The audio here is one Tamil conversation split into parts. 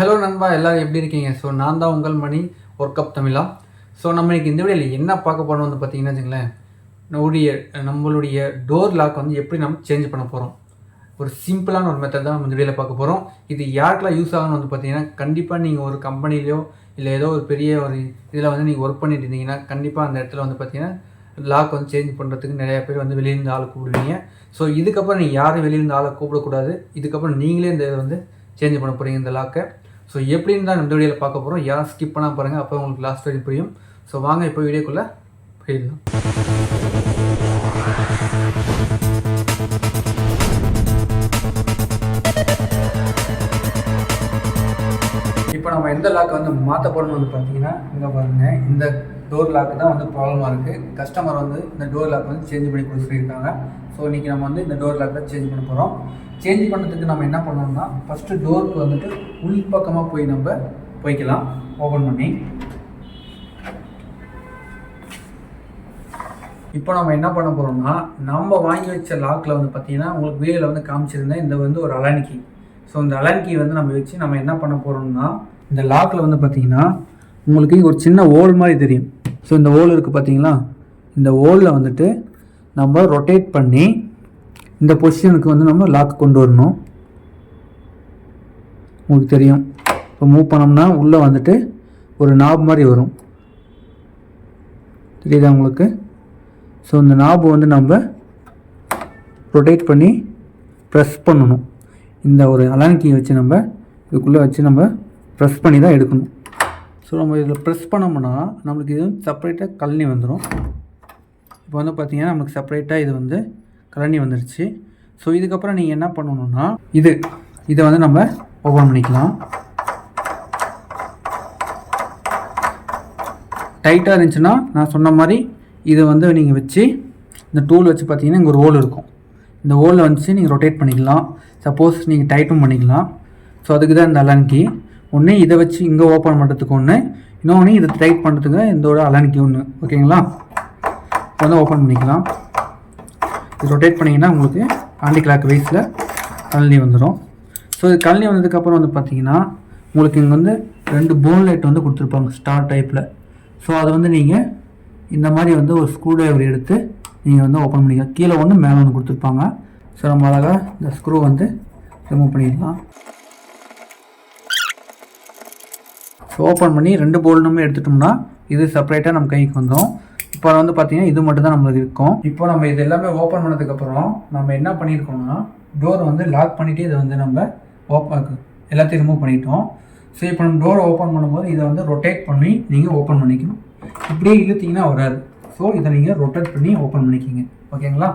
ஹலோ நண்பா, எல்லோரும் எப்படி இருக்கீங்க? ஸோ நான் தான் உங்கள் மணி ஒர்க் அப் தமிழா. ஸோ நம்ம இன்றைக்கி இந்த வீடியோவில் என்ன பார்க்க போகிறோம் வந்து பார்த்தீங்கன்னா வச்சுங்களேன், நம்மளுடைய டோர் லாக் வந்து எப்படி நம்ம சேஞ்ச் பண்ண போகிறோம். ஒரு சிம்பிளான ஒரு மெத்தட் தான் நம்ம இந்த வீடியோவில் பார்க்க போகிறோம். இது யாருக்கெல்லாம் யூஸ் ஆகணும்னு வந்து பார்த்தீங்கன்னா, கண்டிப்பாக நீங்கள் ஒரு கம்பெனிலையோ இல்லை ஏதோ ஒரு பெரிய ஒரு இதில் வந்து நீங்கள் ஒர்க் பண்ணிட்டு இருந்தீங்கன்னா, கண்டிப்பாக அந்த இடத்துல வந்து பார்த்தீங்கன்னா லாக் வந்து சேஞ்ச் பண்ணுறதுக்கு நிறையா பேர் வந்து வெளியிருந்து ஆளை கூப்பிடுவீங்க. ஸோ இதுக்கப்புறம் நீங்கள் யாரும் வெளியிருந்து ஆளை கூப்பிடக்கூடாது. இதுக்கப்புறம் நீங்களே இந்த இதை வந்து சேஞ்ச் பண்ண போகிறீங்க இந்த லாக்கை. ஸோ எப்படின்னு தான் இந்த வீடியோவில் பார்க்க போகிறோம். யாரும் ஸ்கிப் பண்ணால் பாருங்கள், அப்போ உங்களுக்கு லாஸ்ட் வரைக்கும் புரியும். ஸோ வாங்க இப்போ வீடியோக்குள்ளே போயிடலாம். இப்போ நம்ம எந்த லாக் வந்து மாற்ற போகிறோம்னு வந்து பார்த்தீங்கன்னா, இங்கே பாருங்கள், இந்த டோர் லாக்கு தான் வந்து ப்ராப்ளமாக இருக்குது. கஸ்டமர் வந்து இந்த டோர் லாக் வந்து சேஞ்ச் பண்ணி கொடுத்து சொல்லியிருக்காங்க. ஸோ இன்றைக்கி நம்ம வந்து இந்த டோர் லாக் தான் சேஞ்ச் பண்ண போகிறோம். சேஞ்ச் பண்ணுறதுக்கு நம்ம என்ன பண்ணணும்னா, ஃபஸ்ட்டு டோருக்கு வந்துட்டு உள் பக்கமாக போய் நம்ம போய்க்கலாம். ஓப்பன் பண்ணி இப்போ நம்ம என்ன பண்ண போகிறோம்னா, நம்ம வாங்கி வச்ச லாக்கில் வந்து பார்த்திங்கன்னா உங்களுக்கு வீடியோவில் வந்து காமிச்சிருந்தேன், இந்த வந்து ஒரு அலான் கீ. ஸோ இந்த அலான் கீ வந்து நம்ம வச்சு நம்ம என்ன பண்ண போகிறோம்னா, இந்த லாக்கில் வந்து பார்த்திங்கன்னா உங்களுக்கு ஒரு சின்ன ஹோல் மாதிரி தெரியும். ஸோ இந்த ஹோல் இருக்குது பார்த்தீங்களா, இந்த ஹோலில் வந்துட்டு நம்ம ரொட்டேட் பண்ணி இந்த பொசிஷனுக்கு வந்து நம்ம லாக் கொண்டு வரணும். உங்களுக்கு தெரியும், இப்போ மூவ் பண்ணோம்னா உள்ளே வந்துட்டு ஒரு நாப் மாதிரி வரும், தெரியுதா உங்களுக்கு? ஸோ இந்த நாப் வந்து நம்ம ரொட்டேட் பண்ணி ப்ரெஸ் பண்ணணும். இந்த ஒரு அலான் கீ வச்சு நம்ம இதுக்குள்ளே வச்சு நம்ம ப்ரெஸ் பண்ணி தான் எடுக்கணும். ஸோ நம்ம இதில் ப்ரெஸ் பண்ணோம்னா நம்மளுக்கு இது செப்பரேட்டாக கழனி வந்துடும். இப்போ வந்து பார்த்திங்கன்னா நம்மளுக்கு செப்பரேட்டாக இது வந்து கழனி வந்துடுச்சு. ஸோ இதுக்கப்புறம் நீங்கள் என்ன பண்ணணுன்னா, இதை வந்து நம்ம ஓப்பன் பண்ணிக்கலாம். டைட்டாக இருந்துச்சுன்னா நான் சொன்ன மாதிரி இதை வந்து நீங்கள் வச்சு இந்த டூல் வச்சு பார்த்தீங்கன்னா இங்கே ஒரு ஹோல் இருக்கும். இந்த ஹோலில் வந்துச்சு நீங்கள் ரொட்டேட் பண்ணிக்கலாம். சப்போஸ் நீங்கள் டைட்டும் பண்ணிக்கலாம். ஸோ அதுக்கு தான் இந்த அலான் கீ. ஒன்று இதை வச்சு இங்கே ஓப்பன் பண்ணுறதுக்கு ஒன்று, இன்னொன்று இதை டைட் பண்ணுறதுக்கு இதோட அலான் கீ ஒன்று. ஓகேங்களா? இப்போ வந்து ஓப்பன் பண்ணிக்கலாம். இது ரொட்டேட் பண்ணிங்கன்னா உங்களுக்கு ஆன்டி கிளாக் வைஸில் கழனி வந்துடும். ஸோ இது கழனி வந்ததுக்கப்புறம் வந்து பார்த்தீங்கன்னா உங்களுக்கு இங்கே வந்து 2 போன் லைட் வந்து கொடுத்துருப்பாங்க ஸ்டார் டைப்பில். ஸோ அதை வந்து நீங்கள் இந்த மாதிரி வந்து ஒரு ஸ்க்ரூ டிரைவர் எடுத்து நீங்கள் வந்து ஓப்பன் பண்ணிக்கலாம். கீழே ஒன்று மேலே ஒன்று கொடுத்துருப்பாங்க. ஸோ நம்ம அழகாக இந்த ஸ்க்ரூ வந்து ரிமூவ் பண்ணிடலாம். ஸோ ஓப்பன் பண்ணி 2 போல்டுமே எடுத்துட்டோம்னா இது செப்பரேட்டாக நம்ம கைக்கு வந்துடும். இப்போ வந்து பார்த்தீங்கன்னா இது மட்டும் தான் நம்மளுக்கு இருக்கும். இப்போ நம்ம இது எல்லாமே ஓப்பன் பண்ணதுக்கப்புறம் நம்ம என்ன பண்ணியிருக்கோம்னா, டோர் வந்து லாக் பண்ணிவிட்டு இதை வந்து நம்ம எல்லாத்தையும் ரிமூவ் பண்ணிட்டோம். ஸோ இப்போ நம்ம டோரை ஓப்பன் பண்ணும்போது இதை வந்து ரொட்டேட் பண்ணி நீங்கள் ஓப்பன் பண்ணிக்கணும். இப்படியே இழுத்திங்கன்னா வராது. ஸோ இதை நீங்கள் ரொட்டேட் பண்ணி ஓப்பன் பண்ணிக்கிங்க. ஓகேங்களா?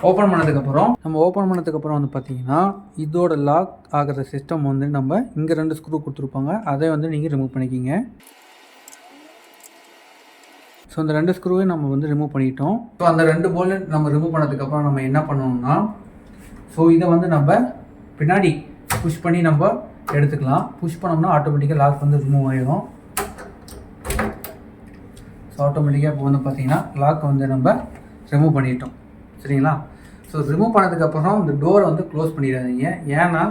ஓப்பன் பண்ணதுக்கப்புறம் வந்து பார்த்தீங்கன்னா இதோட லாக் ஆகிற சிஸ்டம் வந்து நம்ம இங்கே 2 ஸ்க்ரூ கொடுத்துருப்பாங்க, அதை வந்து நீங்கள் ரிமூவ் பண்ணிக்கிங்க. ஸோ அந்த 2 ஸ்க்ரூவையும் நம்ம வந்து ரிமூவ் பண்ணிட்டோம். ஸோ அந்த 2 போல்ட் நம்ம ரிமூவ் பண்ணதுக்கப்புறம் நம்ம என்ன பண்ணணும்னா, ஸோ இதை வந்து நம்ம பின்னாடி புஷ் பண்ணி நம்ம எடுத்துக்கலாம். புஷ் பண்ணோம்னா ஆட்டோமேட்டிக்காக லாக் வந்து ரிமூவ் ஆகிடும். ஸோ ஆட்டோமேட்டிக்காக இப்போ வந்து பார்த்திங்கன்னா லாக் வந்து நம்ம ரிமூவ் பண்ணிட்டோம். சரிங்களா? ஸோ ரிமூவ் பண்ணதுக்கப்புறம் இந்த டோரை வந்து க்ளோஸ் பண்ணிடாதீங்க, ஏன்னா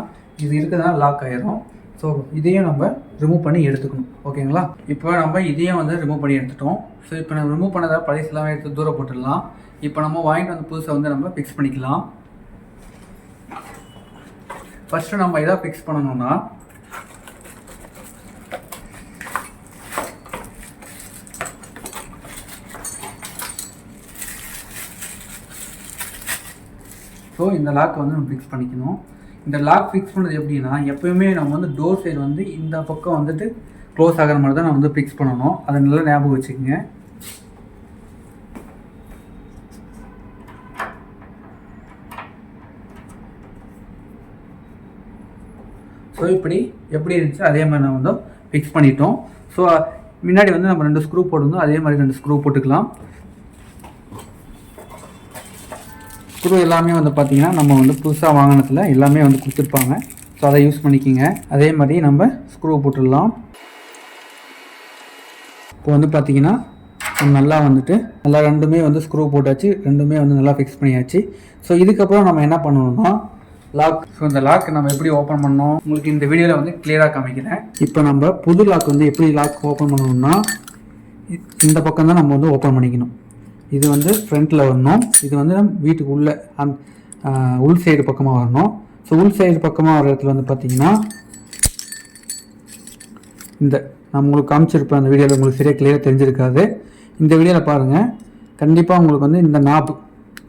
இது இருக்கிறதுனால லாக் ஆகிடும். ஸோ இதையும் நம்ம ரிமூவ் பண்ணி எடுத்துக்கணும். ஓகேங்களா? இப்போ நம்ம இதையும் வந்து ரிமூவ் பண்ணி எடுத்துட்டோம். ஸோ இப்போ நம்ம ரிமூவ் பண்ணதாக பழையெல்லாம் எடுத்து தூரம் போட்டுடலாம். இப்போ நம்ம வாங்கிட்டு வந்து புதுசாக வந்து நம்ம ஃபிக்ஸ் பண்ணிக்கலாம். ஃபஸ்ட்டு நம்ம இதை ஃபிக்ஸ் பண்ணணும்னா, ஸோ இந்த லாக்கை வந்து நம்ம ஃபிக்ஸ் பண்ணிக்கணும். இந்த லாக் ஃபிக்ஸ் பண்ணுறது எப்படின்னா, எப்போயுமே நம்ம வந்து டோர் சைடு வந்து இந்த பக்கம் வந்துட்டு க்ளோஸ் ஆகிற மாதிரி தான் நம்ம வந்து ஃபிக்ஸ் பண்ணணும். அதை நல்லா ஞாபகம் வச்சுக்கோங்க. ஸோ இப்படி எப்படி இருந்துச்சு அதே மாதிரி நம்ம வந்து ஃபிக்ஸ் பண்ணிட்டோம். ஸோ முன்னாடி வந்து நம்ம 2 ஸ்க்ரூ போட்டுருந்தோம், அதே மாதிரி 2 ஸ்க்ரூ போட்டுக்கலாம். ஸ்க்ரூ எல்லாமே வந்து பார்த்திங்கன்னா நம்ம வந்து புதுசாக வாங்கினதில் எல்லாமே வந்து கொடுத்துருப்பாங்க. ஸோ அதை யூஸ் பண்ணிக்கிங்க. அதே மாதிரி நம்ம ஸ்க்ரூ போட்டுடலாம். இப்போ வந்து பார்த்திங்கன்னா நல்லா வந்துட்டு நல்லா 2மே வந்து ஸ்க்ரூ போட்டாச்சு, 2மே வந்து நல்லா ஃபிக்ஸ் பண்ணியாச்சு. ஸோ இதுக்கப்புறம் நம்ம என்ன பண்ணணும்னா, லாக். ஸோ இந்த லாக் நம்ம எப்படி ஓப்பன் பண்ணோம் உங்களுக்கு இந்த வீடியோவில் வந்து கிளியராக காமிக்கிறேன். இப்போ நம்ம புது லாக் வந்து எப்படி லாக் ஓப்பன் பண்ணணும்னா இந்த பக்கம் தான் நம்ம வந்து ஓப்பன் பண்ணிக்கணும். இது வந்து ஃப்ரண்ட்டில் வரணும். இது வந்து வீட்டுக்கு உள்ள உள் சைடு பக்கமாக வரணும். ஸோ உள் சைடு பக்கமாக வர இடத்துல வந்து பார்த்திங்கன்னா இந்த நான் உங்களுக்கு காமிச்சிருப்பேன். அந்த வீடியோவில் உங்களுக்கு சரியாக கிளியராக தெரிஞ்சிருக்காது. இந்த வீடியோவில் பாருங்கள். கண்டிப்பாக உங்களுக்கு வந்து இந்த நாப்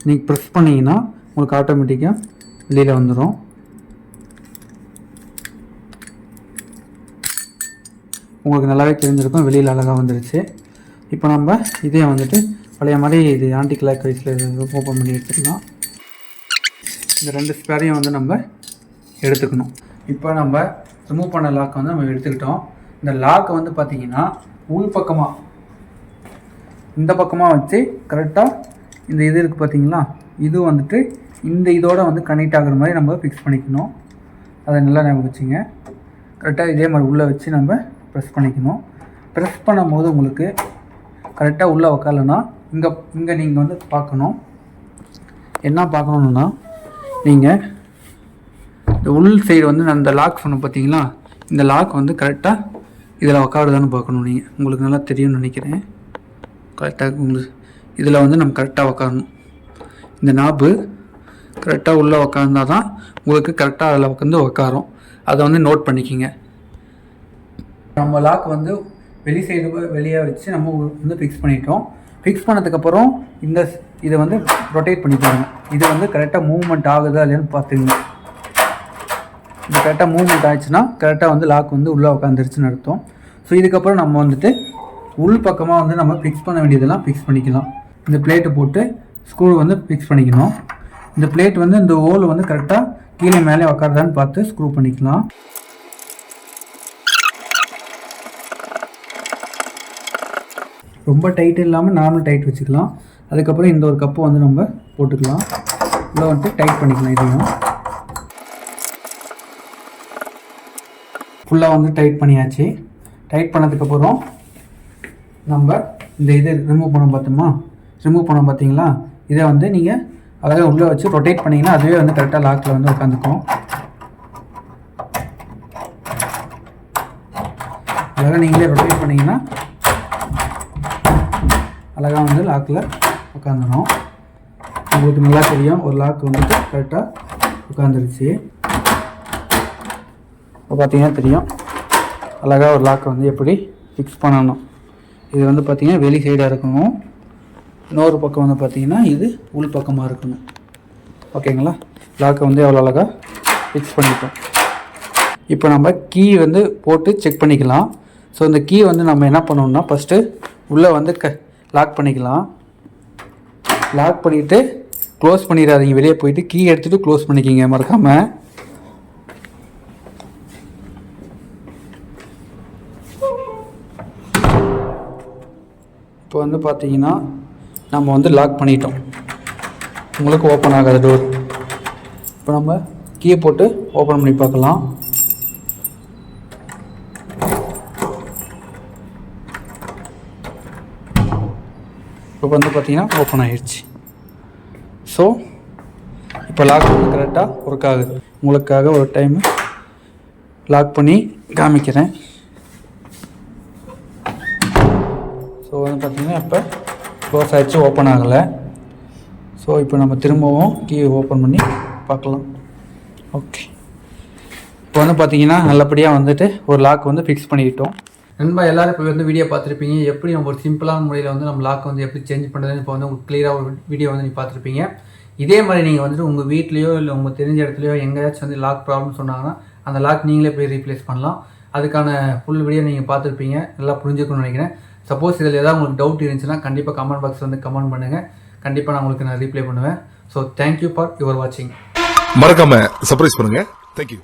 நீங்கள் ப்ரெஸ் பண்ணிங்கன்னா உங்களுக்கு ஆட்டோமேட்டிக்காக வெளியில் வந்துடும். உங்களுக்கு நல்லாவே தெரிஞ்சிருக்கும். வெளியில் அழகாக வந்துருச்சு. இப்போ நம்ம இதே வந்துட்டு பழைய மாதிரி இது ஆன்டி கிளாக் வைஸில் ஓப்பன் பண்ணி எடுத்துக்கலாம். இந்த 2 ஸ்பேரையும் வந்து நம்ம எடுத்துக்கணும். இப்போ நம்ம ரிமூவ் பண்ண லாக் வந்து நம்ம எடுத்துக்கிட்டோம். இந்த லாக்கை வந்து பார்த்திங்கன்னா உள் பக்கமாக இந்த பக்கமாக வச்சு கரெக்டாக இந்த இது இருக்குது பார்த்திங்களா, இது வந்துட்டு இந்த இதோட வந்து கனெக்ட் ஆகிற மாதிரி நம்ம ஃபிக்ஸ் பண்ணிக்கணும். அதை நல்லா ஞாபகம் வச்சுங்க. கரெக்டாக இதே மாதிரி உள்ளே வச்சு நம்ம ப்ரெஸ் பண்ணிக்கணும். ப்ரெஸ் பண்ணும்போது உங்களுக்கு கரெக்டாக உள்ளே உக்காலன்னா இங்கே நீங்கள் வந்து பார்க்கணும். என்ன பார்க்கணுன்னா நீங்கள் இந்த உள் சைடு வந்து நான் இந்த லாக் சொன்னேன் பார்த்தீங்களா, இந்த லாக் வந்து கரெக்டாக இதில் உக்காடுதான்னு பார்க்கணும். உங்களுக்கு நல்லா தெரியும்னு நினைக்கிறேன். கரெக்டாக உங்களுக்கு இதில் வந்து நம்ம கரெக்டாக உக்காரணும். இந்த நாப்பு கரெக்டாக உள்ளே உக்காந்தா தான் உங்களுக்கு கரெக்டாக அதில் உட்காந்து உக்காரும். அதை வந்து நோட் பண்ணிக்கிங்க. நம்ம லாக் வந்து வெளி சைடு வெளியே வச்சு நம்ம வந்து ஃபிக்ஸ் பண்ணிட்டோம். ஃபிக்ஸ் பண்ணதுக்கப்புறம் இதை வந்து ரொட்டேட் பண்ணி பாருங்க. இது வந்து கரெக்டாக மூவ்மெண்ட் ஆகுதா இல்லையான்னு பார்த்துங்க. இது கரெக்டாக மூவ்மெண்ட் ஆயிடுச்சுன்னா கரெக்டாக வந்து லாக் வந்து உள்ளே உட்காந்துருச்சுன்னு அர்த்தம். ஸோ இதுக்கப்புறம் நம்ம வந்துட்டு உள் பக்கமாக வந்து நம்ம ஃபிக்ஸ் பண்ண வேண்டியதெல்லாம் ஃபிக்ஸ் பண்ணிக்கலாம். இந்த பிளேட்டை போட்டு ஸ்க்ரூ வந்து ஃபிக்ஸ் பண்ணிக்கணும். இந்த பிளேட் வந்து இந்த ஹோல் வந்து கரெக்டாக கீழே மேலே உக்காருதான்னு பார்த்து ஸ்க்ரூ பண்ணிக்கலாம். ரொம்ப டைட் இல்லாமல் நார்மல் டைட் வச்சுக்கலாம். அதுக்கப்புறம் இந்த ஒரு கப்பு வந்து நம்ம போட்டுக்கலாம். இதை வந்துட்டு டைட் பண்ணிக்கலாம். இதையும் ஃபுல்லாக வந்து டைட் பண்ணியாச்சு. டைட் பண்ணதுக்கப்புறம் நம்ம இந்த இதை ரிமூவ் பண்ண பார்த்தீங்களா, இதை வந்து நீங்கள் அழகாக உள்ளே வச்சு ரொட்டேட் பண்ணிங்கன்னா அதுவே வந்து கரெக்டாக லாக்கில் வந்து உட்காந்துக்கும். அழகாக நீங்களே ரொட்டேட் பண்ணிங்கன்னா அழகாக வந்து லாக்கில் உட்காந்துடும். உங்களுக்கு நல்லா தெரியும். ஒரு லாக் வந்துட்டு கரெக்டாக உட்காந்துருச்சு. இப்போ பார்த்தீங்கன்னா தெரியும் அழகாக ஒரு லாக்கை வந்து எப்படி ஃபிக்ஸ் பண்ணணும். இது வந்து பார்த்திங்கன்னா வெளி சைடாக இருக்கணும். இன்னொரு பக்கம் வந்து பார்த்திங்கன்னா இது உள் பக்கமாக இருக்கணும். ஓகேங்களா? லாக்கை வந்து எவ்வளோ அழகாக ஃபிக்ஸ் பண்ணிட்டோம். இப்போ நம்ம கீ வந்து போட்டு செக் பண்ணிக்கலாம். ஸோ இந்த கீ வந்து நம்ம என்ன பண்ணணும்னா ஃபஸ்ட்டு உள்ளே வந்து லாக் பண்ணிக்கலாம். லாக் பண்ணிவிட்டு க்ளோஸ் பண்ணிடாதீங்க. வெளியே போயிட்டு கீ எடுத்துகிட்டு க்ளோஸ் பண்ணிக்கிங்க மறக்காமல். இப்போ வந்து பார்த்தீங்கன்னா நம்ம வந்து லாக் பண்ணிட்டோம். உங்களுக்கு ஓப்பன் ஆகாது டோர். இப்போ நம்ம கீயை போட்டு ஓப்பன் பண்ணி பார்க்கலாம். இப்போ வந்து பார்த்தீங்கன்னா ஓப்பன் ஆகிடுச்சு. ஸோ இப்போ லாக் வந்து கரெக்டாக ஒர்க் ஆகுது. உங்களுக்காக ஒரு டைம் லாக் பண்ணி காமிக்கிறேன். ஸோ வந்து பார்த்திங்கன்னா இப்போ க்ளோஸ் ஆகிடுச்சு, ஓப்பன் ஆகலை. ஸோ இப்போ நம்ம திரும்பவும் கீ ஓப்பன் பண்ணி பார்க்கலாம். ஓகே, இப்போ வந்து பார்த்திங்கன்னா நல்லபடியாக வந்துட்டு ஒரு லாக் வந்து ஃபிக்ஸ் பண்ணிக்கிட்டோம். நண்பா எல்லோரும் இப்போ வந்து வீடியோ பார்த்துருப்பீங்க. எப்படி நம்ம ஒரு சிம்பிளான முறையில் வந்து நம்ம லாக் வந்து எப்படி சேஞ்ச் பண்ணுறதுன்னு இப்போ வந்து உங்களுக்கு கிளியராக ஒரு வீடியோ வந்து நீங்கள் பார்த்துருப்பீங்க. இதே மாதிரி நீங்கள் வந்துட்டு உங்கள் வீட்லேயோ இல்லை உங்கள் தெரிஞ்ச இடத்துலையோ எங்கேயாச்சும் வந்து லாக் ப்ராப்ளம் சொன்னாங்கன்னா அந்த லாக் நீங்களே போய் ரீப்ளேஸ் பண்ணலாம். அதுக்கான ஃபுல் வீடியோ நீங்கள் பார்த்துருப்பீங்க. நல்லா புரிஞ்சுக்கணும்னு நினைக்கிறேன். சப்போஸ் இதில் ஏதாவது உங்களுக்கு டவுட் இருந்துச்சுன்னா கண்டிப்பாக கமெண்ட் பாக்ஸில் வந்து கமெண்ட் பண்ணுங்கள். கண்டிப்பாக நான் உங்களுக்கு ரீப்ளை பண்ணுவேன். ஸோ தேங்க்யூ ஃபார் யுவர் வாட்சிங். மறக்காம சர்ப்ரைஸ் பண்ணுங்கள். தேங்க்யூ.